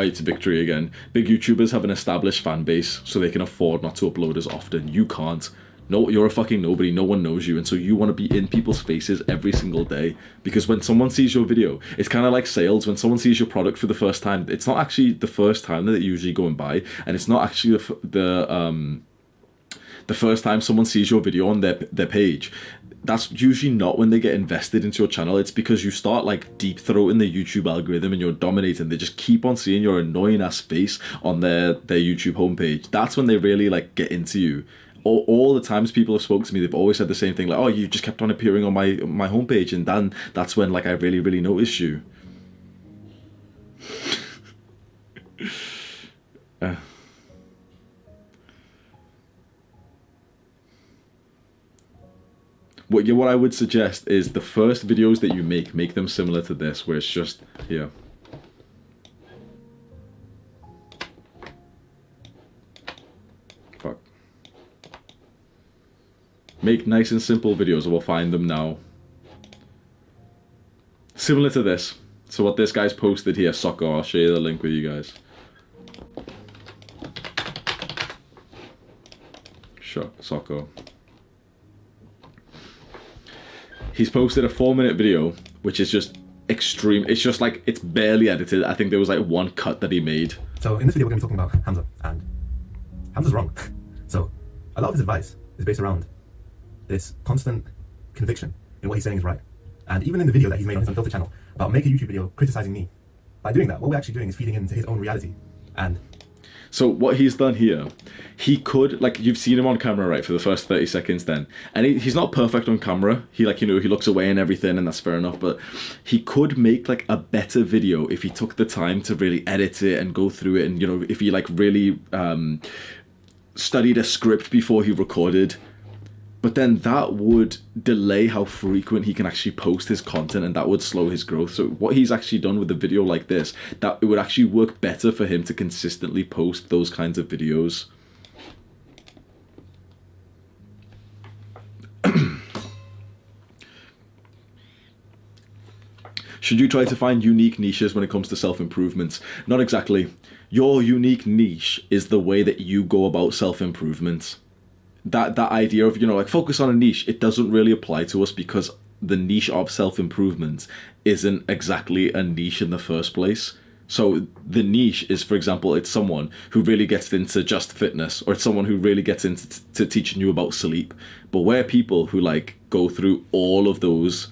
quiet victory again. Big YouTubers have an established fan base, so they can afford not to upload as often. You can't. No, you're a fucking nobody. No one knows you, and so you want to be in people's faces every single day. Because when someone sees your video, it's kind of like sales. When someone sees your product for the first time, it's not actually the first time that they usually go and buy, and it's not actually the first time someone sees your video on their page. That's usually not when they get invested into your channel. It's because you start like deep throating the YouTube algorithm and you're dominating. They just keep on seeing your annoying ass face on their YouTube homepage. That's when they really like get into you. All the times people have spoken to me, they've always said the same thing, like, oh, you just kept on appearing on my homepage, and then that's when like I really noticed you. What I would suggest is the first videos that you make them similar to this, where it's just here. Fuck. Make nice and simple videos. We'll find them now. Similar to this. So what this guy's posted here, soccer. I'll share the link with you guys. Sure, soccer. He's posted a 4-minute video, which is just extreme. It's just like, it's barely edited. I think there was like one cut that he made. So in this video, we're going to be talking about Hamza, and Hamza's wrong. So a lot of his advice is based around this constant conviction in what he's saying is right. And even in the video that he's made on his Unfiltered channel about make a YouTube video criticizing me, by doing that, what we're actually doing is feeding into his own reality. And so what he's done here, he could, like, you've seen him on camera, right, for the first 30 seconds then. And he's not perfect on camera. He, like, you know, he looks away and everything, and that's fair enough. But he could make, like, a better video if he took the time to really edit it and go through it. And, you know, if he, like, really studied a script before he recorded. But then that would delay how frequent he can actually post his content, and that would slow his growth. So what he's actually done with a video like this, that it would actually work better for him to consistently post those kinds of videos. Should you try to find unique niches when it comes to self-improvement? Not exactly. Your unique niche is the way that you go about self-improvement. That idea of, you know, like, focus on a niche, it doesn't really apply to us because the niche of self-improvement isn't exactly a niche in the first place. So the niche is, for example, it's someone who really gets into just fitness, or it's someone who really gets into teaching you about sleep. But we're people who like go through all of those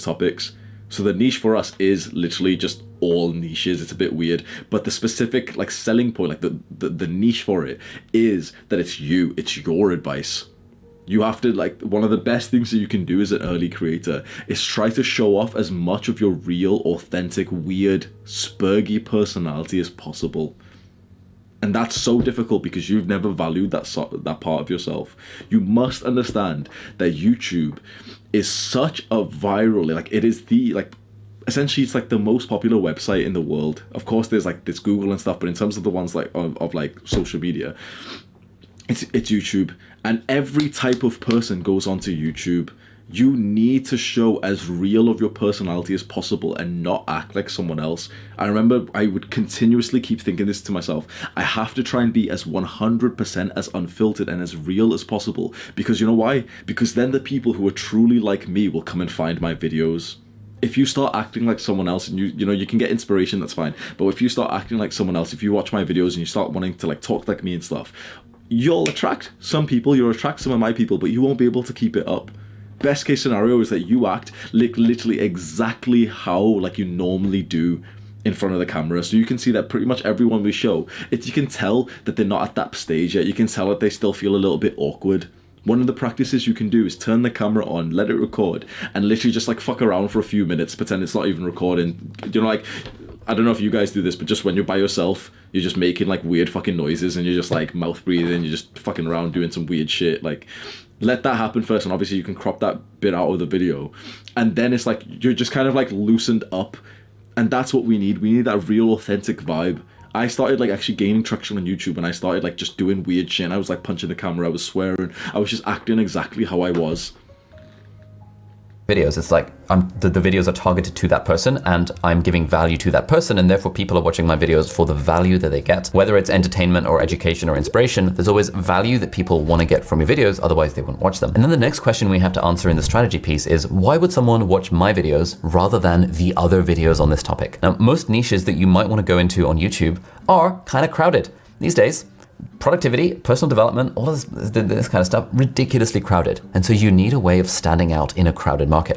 topics. So the niche for us is literally just all niches. It's a bit weird, but the specific like selling point, like the niche for it is that it's your advice. You have to, like, one of the best things that you can do as an early creator is try to show off as much of your real, authentic, weird, spurgy personality as possible. And that's so difficult because you've never valued that part of yourself. You must understand that YouTube is such a viral, like, it is the, like, essentially it's like the most popular website in the world. Of course there's like this Google and stuff, but in terms of the ones like of like social media, it's YouTube. And every type of person goes onto YouTube. You need to show as real of your personality as possible and not act like someone else. I remember I would continuously keep thinking this to myself. I have to try and be as 100% as unfiltered and as real as possible. Because you know why? Because then the people who are truly like me will come and find my videos. If you start acting like someone else, and you know, you can get inspiration, that's fine. But if you start acting like someone else, if you watch my videos and you start wanting to like talk like me and stuff, you'll attract some people, you'll attract some of my people, but you won't be able to keep it up. Best case scenario is that you act like literally exactly how like you normally do in front of the camera. So you can see that pretty much everyone we show, you can tell that they're not at that stage yet. You can tell that they still feel a little bit awkward. One of the practices you can do is turn the camera on, let it record, and literally just like fuck around for a few minutes, pretend it's not even recording. You know, like, I don't know if you guys do this, but just when you're by yourself, you're just making like weird fucking noises and you're just like mouth breathing, you're just fucking around doing some weird shit. Like, let that happen first, and obviously you can crop that bit out of the video. And then it's like, you're just kind of like loosened up, and that's what we need. We need that real authentic vibe. I started like actually gaining traction on YouTube, and I started like just doing weird shit. I was like punching the camera, I was swearing, I was just acting exactly how I was. videos. It's like the videos are targeted to that person and I'm giving value to that person, and therefore people are watching my videos for the value that they get. Whether it's entertainment or education or inspiration, there's always value that people want to get from your videos, otherwise they wouldn't watch them. And then the next question we have to answer in the strategy piece is, why would someone watch my videos rather than the other videos on this topic? Now, most niches that you might want to go into on YouTube are kind of crowded. These days, productivity, personal development, all of this kind of stuff, ridiculously crowded. And so you need a way of standing out in a crowded market.